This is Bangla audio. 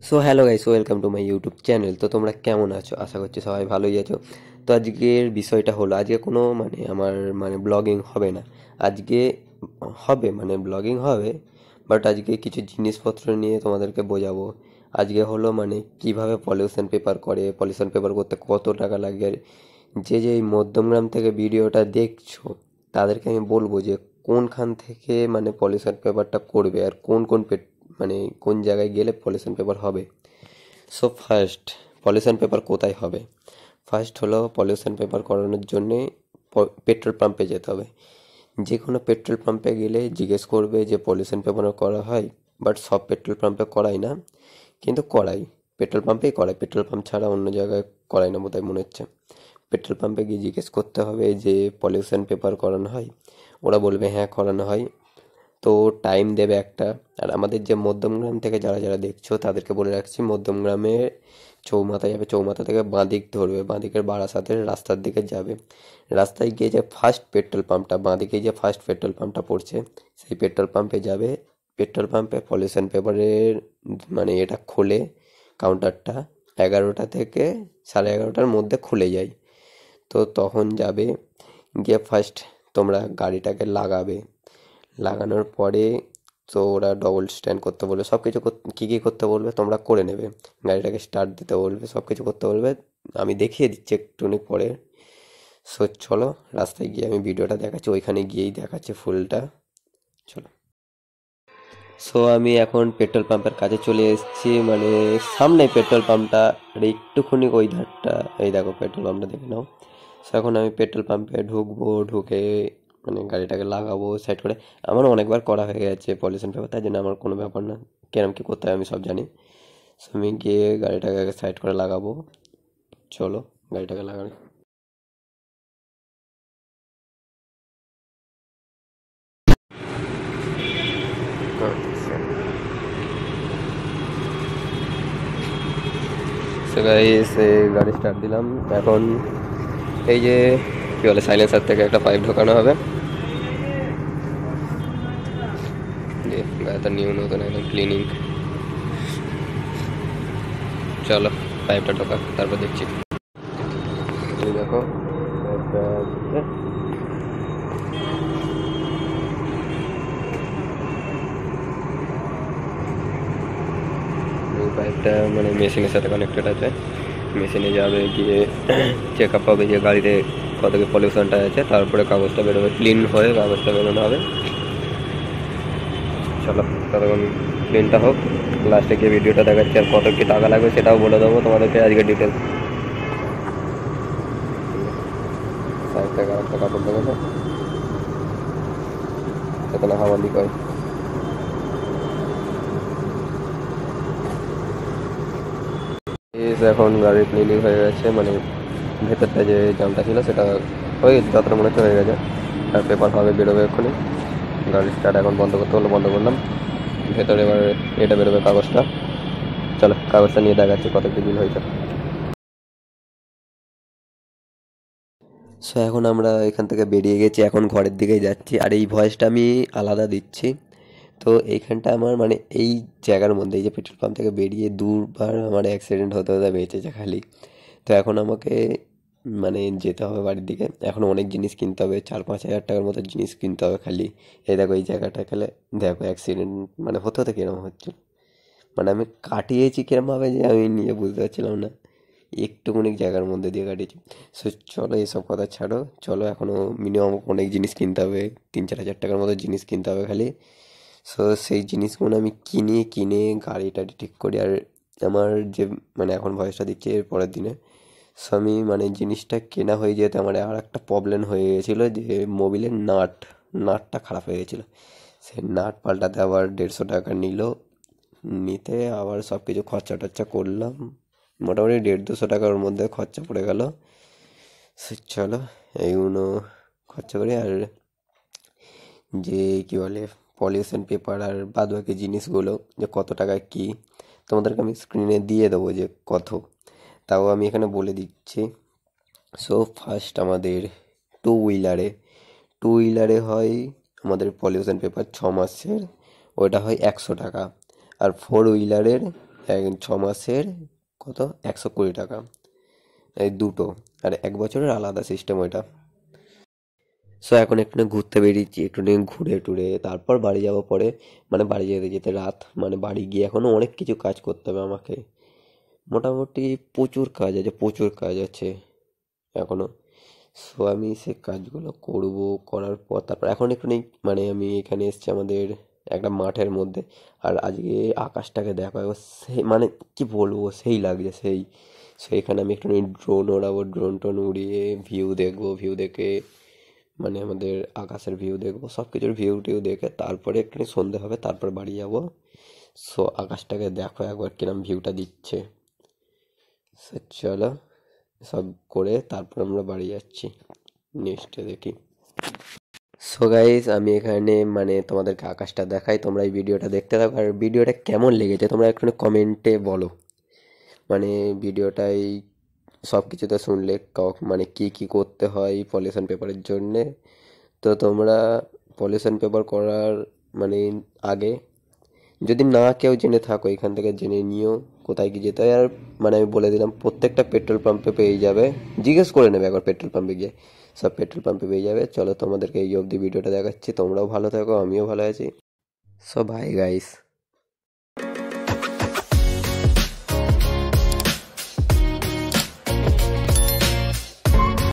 So hello guys, welcome to my YouTube channel. তো তোমরা কেমন আছো? আশা করছি সবাই ভালোই আছো। তো আজকের বিষয়টা হলো, আজকে কোনো আমার ব্লগিং হবে না। আজকে হবে ব্লগিং হবে, বাট আজকে কিছু জিনিসপত্র নিয়ে তোমাদেরকে বোঝাবো। আজকে হলো কিভাবে পলিউশন পেপার করে, পলিউশন পেপার করতে কত টাকা লাগে। আর যে এই মধ্যমগ্রাম থেকে ভিডিওটা দেখছো তাদেরকে আমি বলবো যে কোনখান থেকে পলিউশন পেপারটা করবে, আর কোন কোন কোন জায়গায় গেলে পলিউশন পেপার হবে। সো ফার্স্ট, পলিউশন পেপার কোথায় হবে? ফার্স্ট হলো, পলিউশন পেপার করানোর জন্যে পেট্রোল পাম্পে যেতে হবে। যে কোনো পেট্রোল পাম্পে গেলে জিজ্ঞেস করবে যে পলিউশন পেপার করা হয়, বাট সব পেট্রোল পাম্পে করাই না, কিন্তু করাই। পেট্রোল পাম্পেই করায়, পেট্রোল পাম্প ছাড়া অন্য জায়গায় করায় না বোধহয়, মনে হচ্ছে। পেট্রোল পাম্পে গিয়ে জিজ্ঞেস করতে হবে যে পলিউশন পেপার করানো হয়। ওরা বলবে হ্যাঁ করানো হয়। তো টাইম দেবে একটা। আর আমাদের যে মধ্যমগ্রাম থেকে যারা যারা দেখছো তাদেরকে বলে রাখছি, মধ্যমগ্রামে চৌমাথা যাবে, চৌমাথা থেকে বাঁদিক ধরবে, বাঁদিকের বারাসাতের রাস্তার দিকে যাবে। রাস্তায় গিয়ে যে ফার্স্ট পেট্রোল পাম্পটা, বাঁদিকে যে ফার্স্ট পেট্রোল পাম্পটা পড়ছে, সেই পেট্রোল পাম্পে যাবে। পেট্রোল পাম্পে পলিউশন পেপারের এটা খোলে, কাউন্টারটা 11টা থেকে 11:30টার মধ্যে খুলে যায়। তো তখন যাবে, গিয়ে ফার্স্ট তোমরা গাড়িটাকে লাগাবে। লাগানোর পরে তো ওরা ডবল স্ট্যান্ড করতে বলবে, সব কিছু কী কী করতে বলবে তোমরা করে নেবে। গাড়িটাকে স্টার্ট দিতে বলবে, সব কিছু করতে বলবে। আমি দেখিয়ে দিচ্ছি একটুখানি পরে। সো চলো, রাস্তায় গিয়ে আমি ভিডিওটা দেখাচ্ছি, ওইখানে গিয়েই দেখাচ্ছি ফুলটা। চলো। সো আমি এখন পেট্রোল পাম্পের কাছে চলে এসেছি, সামনে পেট্রোল পাম্পটা, আর একটুখানি ওই ধারটা। এই দেখো পেট্রোল পাম্পটা, দেখে নাও। সো এখন আমি পেট্রোল পাম্পে ঢুকবো, ঢুকে গাড়িটাকে লাগাবো সাইড করে। আমার অনেকবার করা হয়ে গেছে পলিউশন পেপার, তাই জন্য আমার কোনো ব্যাপার না, কেরম কী করতে হয় আমি সব জানি। সো আমি গিয়ে গাড়িটাকে আগে সাইড করে লাগাবো। চলো, গাড়িটাকে লাগাই। সো গাইস, গাড়ি স্টার্ট দিলাম এখন। এই যে কী বলে, সাইলেন্সার থেকে একটা পাইপ ঢোকানো হবে। দিয়ে গাড়িটা নিউ নতুন একদম ক্লিনিং। চলো, পাইপটা ঢোকা, তারপর দেখছি। এই দেখো পাইপটা ঢুকে। এই পাইপটা মেশিনের সাথে কানেক্টেড আছে। মেশিনে যাবে, গিয়ে চেক আপ হবে যে গাড়িতে কত কি পলিউশনটা আছে, তারপরে কাগজটা বেরোবে, ক্লিন হয়ে কাগজটা বেরোনো হবে। চলো, ততক্ষণ ক্লিনটা হোক, লাস্টে গিয়ে ভিডিওটা দেখাচ্ছি। আর কত কি টাকা লাগবে সেটাও বলে দেবো তোমাদেরকে আজকে ডিটেলস। সাইড থেকে আরেকটা কাপড় দেবে তো, যাতে না হাওয়া লিক হয়। এখন গাড়ি ক্লিনিং হয়ে গেছে, ভেতরটা যে জামটা ছিল সেটা হয়ে গেছে, যতটা মনে হচ্ছে হয়ে গেছে। আর পেপার হবে, বেরোবে এক্ষুনি। গাড়ি স্টার্ট এখন বন্ধ করতে হলো, বন্ধ করলাম। ভেতরে এবার এটা বেরোবে, কাগজটা। চলো, কাগজটা নিয়ে দেখাচ্ছি কত কি বিল হয়েছে। সো এখন আমরা এখান থেকে বেরিয়ে গেছি, এখন ঘরের দিকেই যাচ্ছি। আর এই ভয়েসটা আমি আলাদা দিচ্ছি। তো এইখানটা আমার এই জায়গার মধ্যে, এই যে পেট্রোল পাম্প থেকে বেরিয়ে দুবার আমার অ্যাক্সিডেন্ট হতে হতে বেঁচেছে খালি। তো এখন আমাকে যেতে হবে বাড়ির দিকে। এখন অনেক জিনিস কিনতে হবে, 4-5 হাজার টাকার মতো জিনিস কিনতে হবে খালি। এই দেখো এই জায়গাটা খেলে, দেখো অ্যাক্সিডেন্ট হতে হতে কিরম হচ্ছে। আমি কাটিয়েছি কিরমভাবে যে আমি নিজে বুঝতে পারছিলাম না। একটুখানি জায়গার মধ্যে দিয়ে কাটিয়েছি। সো চলো, এসব কথা ছাড়ো। চলো, এখনও মিনিমাম অনেক জিনিস কিনতে হবে, 3-4 হাজার টাকার মতো জিনিস কিনতে হবে খালি। সো সেই জিনিসগুলো আমি কিনে গাড়ি টাড়ি ঠিক করি। আর আমার যে এখন ভয়েসটা দিচ্ছি এর পরের দিনে। সো আমি জিনিসটা কেনা হয়ে যেতে আমার আর একটা প্রবলেম হয়ে গেছিলো, যে মোবিলের নাটটা খারাপ হয়ে গেছিলো। সেই নাট পাল্টাতে আবার 150 টাকা নিল। নিতে আবার সব কিছু খরচা টরচা করলাম, মোটামুটি 150-200 টাকার মধ্যে খরচা পড়ে গেল। সে চলো, এইগুলো খরচা করি। আর যে কি বলে, পলিউশন পেপার আর বাদ বাকি জিনিসগুলো যে কত টাকায় কি, তোমাদেরকে আমি স্ক্রিনে দিয়ে দেবো যে কত। তাও আমি এখানে বলে দিচ্ছি। সো ফার্স্ট আমাদের টু হুইলারে হয় আমাদের পলিউশন পেপার 6 মাসের, ওটা হয় 100 টাকা। আর 4 হুইলারের 6 মাসের কত 120 টাকা, এই দুটো। আর 1 বছরের আলাদা সিস্টেম ওইটা। সো এখন একটু ঘুরতে বেরিয়েছি, একটু ঘুরে টুরে তারপর বাড়ি যাব পরে। মানে বাড়ি যেতে যেতে রাত, মানে বাড়ি গিয়ে এখনো অনেক কিছু কাজ করতে হবে আমাকে। মোটামুটি প্রচুর কাজ আছে, প্রচুর কাজ আছে এখনো। সো আমি সে কাজগুলো করব, করার পর তারপর এখন একটু মানে আমি এখানে এসেছি আমাদের একটা মাঠের মধ্যে। আর আজকে আকাশটাকে দেখো একবার, সেই মানে কি বলবো, সেই লাগছে সেই। সেইখানে আমি একটু ড্রোন ওড়াবো, ড্রোন টোন উড়িয়ে ভিউ দেখবো, ভিউ দেখে মানে আমাদের আকাশের ভিউ দেখবো, সব কিছুর ভিউ টিউ দেখে তারপরে একটু সন্ধে হবে, তারপর বাড়ি যাব। সো আকাশটাকে দেখো একবার কিরম ভিউটা দিচ্ছে। সো চলো সব করে তারপর আমরা বাড়ি যাচ্ছি, নেক্সটে দেখি। সো গাইস আমি এখানে মানে তোমাদেরকে আকাশটা দেখাই, তোমরা এই ভিডিওটা দেখতে থাকো। আর ভিডিওটা কেমন লেগেছে তোমরা একটু কমেন্টে বলো। মানে ভিডিওটাই সব কিছুতে শুনলে মানে কি কি করতে হয় পলিউশন পেপারের জন্যে। তো তোমরা পলিউশন পেপার করার মানে আগে যদি না কেউ জেনে থাকো, এখান থেকে জেনে নিও কোথায় কি যেতে হয়। আর মানে আমি বলে দিলাম প্রত্যেকটা পেট্রোল পাম্পে পেয়ে যাবে, জিজ্ঞেস করে নেবে একবার পেট্রোল পাম্পে গিয়ে, সব পেট্রোল পাম্পে পেয়ে যাবে। চলো তোমাদেরকে এই অবধি ভিডিওটা দেখাচ্ছি, তোমরাও ভালো থাকো, আমিও ভালো আছি। So bye guys.